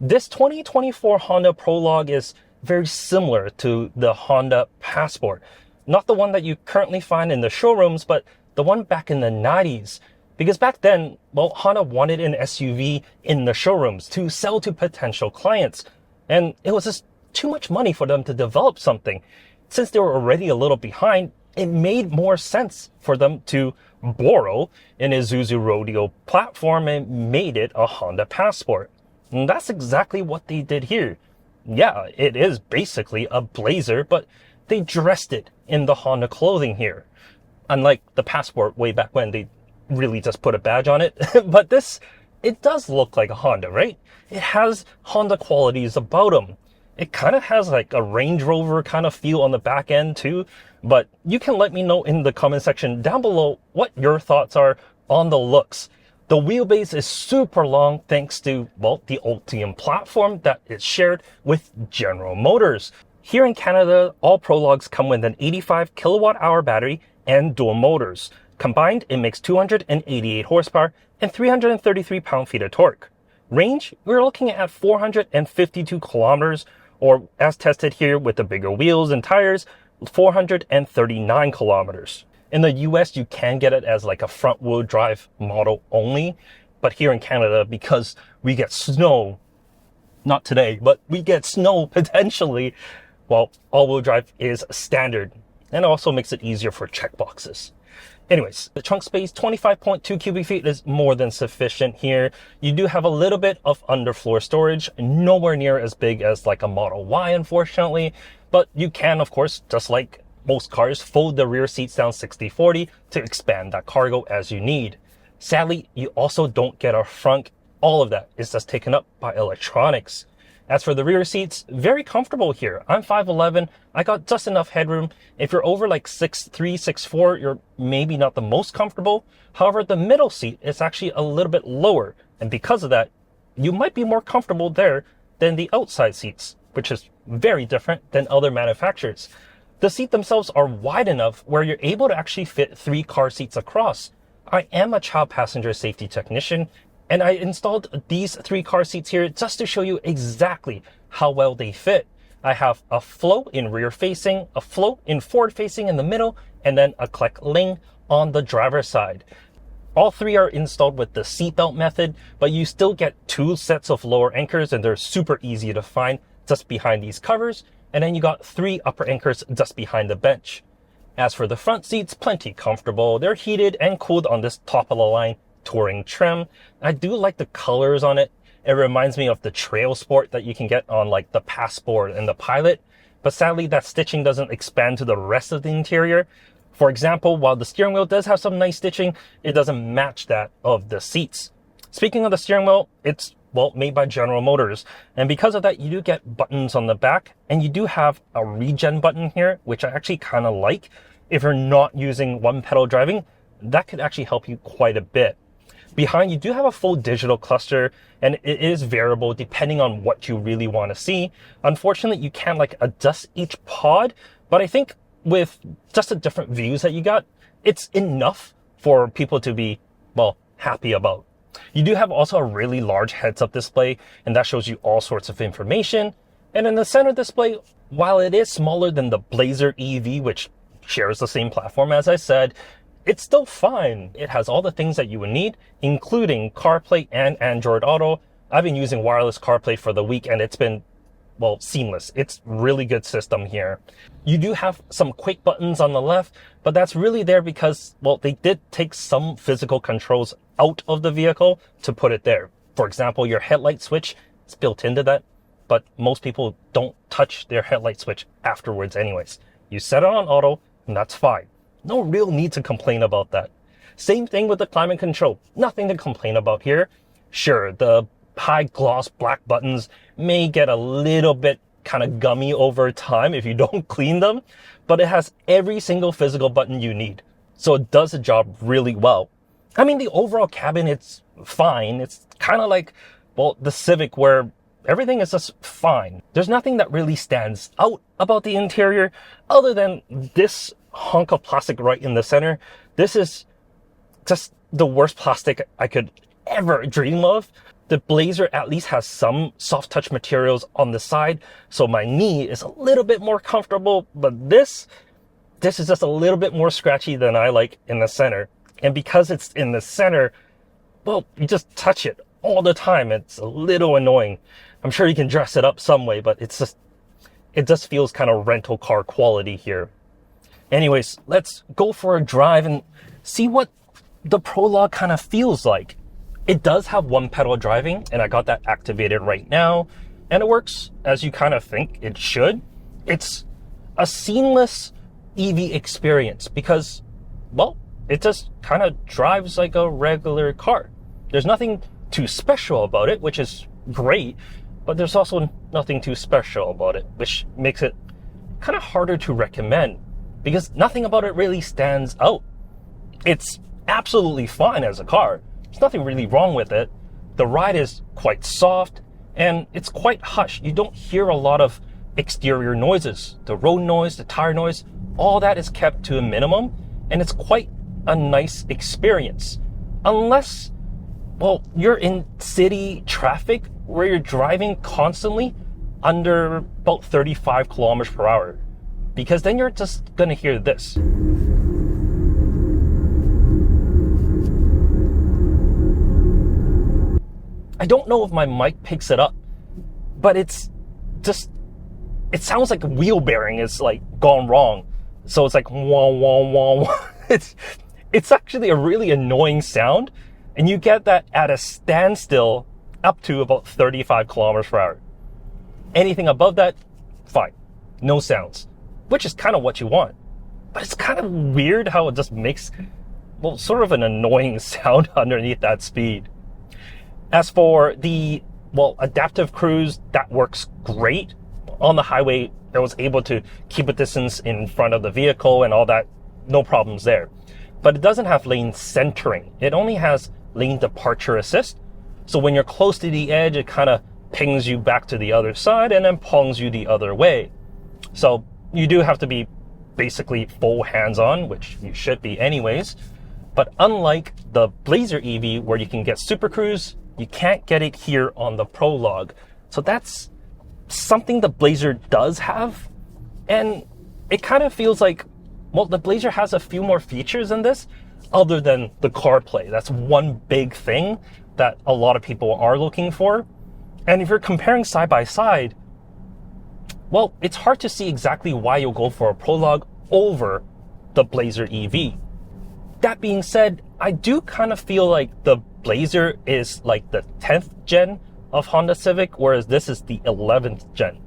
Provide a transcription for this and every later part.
This 2024 Honda Prologue is very similar to the Honda Passport. Not the one that you currently find in the showrooms, but the one back in the 90s. Because back then, well, Honda wanted an SUV in the showrooms to sell to potential clients. And it was just too much money for them to develop something. Since they were already a little behind, it made more sense for them to borrow an Isuzu Rodeo platform and made it a Honda Passport. And that's exactly what they did here. Yeah, it is basically a Blazer, but they dressed it in the Honda clothing here. Unlike the Passport way back when, they really just put a badge on it. But this, it does look like a Honda, right? It has Honda qualities about them. It kind of has like a Range Rover kind of feel on the back end too. But you can let me know in the comment section down below what your thoughts are on the looks. The wheelbase is super long thanks to, well, the Ultium platform that is shared with General Motors. Here in Canada, all Prologues come with an 85 kilowatt hour battery and dual motors. Combined, it makes 288 horsepower and 333 pound-feet of torque. Range, we're looking at 452 kilometers, or as tested here with the bigger wheels and tires, 439 kilometers. In the US, you can get it as like a front-wheel drive model only. But here in Canada, because we get snow, not today, but we get snow potentially, well, all-wheel drive is standard. And it also makes it easier for checkboxes. Anyways, the trunk space, 25.2 cubic feet is more than sufficient here. You do have a little bit of underfloor storage, nowhere near as big as like a Model Y, unfortunately. But you can, of course, just like most cars, fold the rear seats down 60-40 to expand that cargo as you need. Sadly, you also don't get a frunk. All of that is just taken up by electronics. As for the rear seats, very comfortable here. I'm 5'11", I got just enough headroom. If you're over like 6'3", 6'4", you're maybe not the most comfortable. However, the middle seat is actually a little bit lower. And because of that, you might be more comfortable there than the outside seats, which is very different than other manufacturers. The seats themselves are wide enough where you're able to actually fit 3 car seats across. I am a child passenger safety technician, and I installed these 3 car seats here just to show you exactly how well they fit. I have a flow in rear facing, a flow in forward facing in the middle, and then a Kleck Ling on the driver's side. All 3 are installed with the seatbelt method, but you still get 2 sets of lower anchors, and they're super easy to find just behind these covers. And then you got 3 upper anchors just behind the bench. As for the front seats, plenty comfortable. They're heated and cooled on this top of the line touring trim. I do like the colors on it. It reminds me of the Trail Sport that you can get on like the Passport and the Pilot. But sadly, that stitching doesn't expand to the rest of the interior. For example, while the steering wheel does have some nice stitching, it doesn't match that of the seats. Speaking of the steering wheel, it's, well, made by General Motors. And because of that, you do get buttons on the back. And you do have a regen button here, which I actually kind of like. If you're not using one pedal driving, that could actually help you quite a bit. Behind, you do have a full digital cluster, and it is variable depending on what you really want to see. Unfortunately, you can't like adjust each pod, but I think with just the different views that you got, it's enough for people to be, well, happy about. You do have also a really large heads-up display, and that shows you all sorts of information. And in the center display, while it is smaller than the Blazer EV, which shares the same platform as I said, it's still fine. It has all the things that you would need, including CarPlay and Android Auto. I've been using wireless CarPlay for the week, and it's been, well, seamless. It's really good system here. You do have some quick buttons on the left, but that's really there because, well, they did take some physical controls out of the vehicle to put it there. For example, your headlight switch is built into that, but most people don't touch their headlight switch afterwards anyways. You set it on auto, and that's fine. No real need to complain about that. Same thing with the climate control. Nothing to complain about here. Sure, the high gloss black buttons may get a little bit kind of gummy over time if you don't clean them, but it has every single physical button you need. So it does the job really well. I mean, the overall cabin, it's fine. It's kind of like, well, the Civic where everything is just fine. There's nothing that really stands out about the interior other than this hunk of plastic right in the center. This is just the worst plastic I could ever dream of. The Blazer at least has some soft touch materials on the side, so my knee is a little bit more comfortable, but this is just a little bit more scratchy than I like in the center. And because it's in the center, well, you just touch it all the time. It's a little annoying. I'm sure you can dress it up some way, but it just feels kind of rental car quality here. Anyways, let's go for a drive and see what the Prologue kind of feels like. It does have one pedal driving, and I got that activated right now, and it works as you kind of think it should. It's a seamless EV experience because, well, it just kind of drives like a regular car. There's nothing too special about it, which is great, but there's also nothing too special about it, which makes it kind of harder to recommend because nothing about it really stands out. It's absolutely fine as a car. There's nothing really wrong with it. The ride is quite soft and it's quite hushed. You don't hear a lot of exterior noises. The road noise, the tire noise, all that is kept to a minimum, and it's quite a nice experience. Unless, well, you're in city traffic where you're driving constantly under about 35 kilometers per hour, because then you're just gonna hear this. I don't know if my mic picks it up, but it sounds like a wheel bearing is like gone wrong. So it's like wah, wah, wah, wah. It's actually a really annoying sound, and you get that at a standstill up to about 35 kilometers per hour. Anything above that, fine. No sounds, which is kind of what you want. But it's kind of weird how it just makes, well, sort of an annoying sound underneath that speed. As for the, well, adaptive cruise, that works great. On the highway, I was able to keep a distance in front of the vehicle and all that. No problems there. But it doesn't have lane centering. It only has lane departure assist. So when you're close to the edge, it kind of pings you back to the other side and then pongs you the other way. So you do have to be basically full hands-on, which you should be anyways. But unlike the Blazer EV, where you can get Super Cruise, you can't get it here on the Prologue. So that's something the Blazer does have. And it kind of feels like, well, the Blazer has a few more features in this other than the CarPlay. That's one big thing that a lot of people are looking for. And if you're comparing side by side, well, it's hard to see exactly why you'll go for a Prologue over the Blazer EV. That being said, I do kind of feel like the Blazer is like the 10th gen of Honda Civic, whereas this is the 11th gen.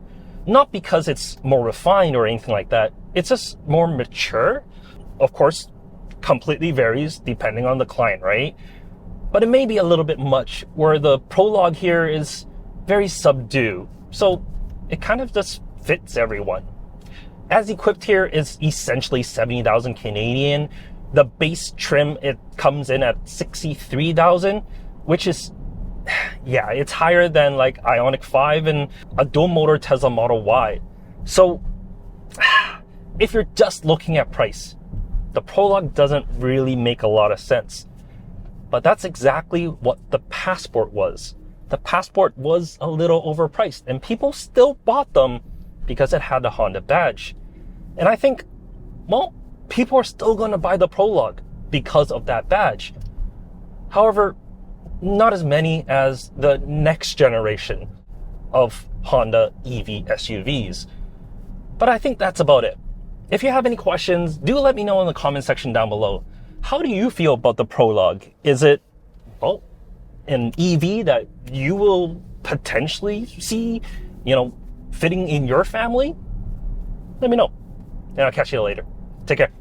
Not because it's more refined or anything like that. It's just more mature. Of course, completely varies depending on the client, right? But it may be a little bit much, where the Prologue here is very subdued. So it kind of just fits everyone. As equipped here is essentially 70,000 Canadian. The base trim, it comes in at 63,000, which is, yeah, it's higher than like Ioniq 5 and a dual motor Tesla Model Y. So if you're just looking at price, the Prologue doesn't really make a lot of sense. But that's exactly what the Passport was. The Passport was a little overpriced, and people still bought them because it had the Honda badge. And I think, well, people are still going to buy the Prologue because of that badge. However, not as many as the next generation of Honda EV SUVs. But I think that's about it. If you have any questions, do let me know in the comment section down below. How do you feel about the Prologue? Is it, well, an EV that you will potentially see, fitting in your family? Let me know, and I'll catch you later. Take care.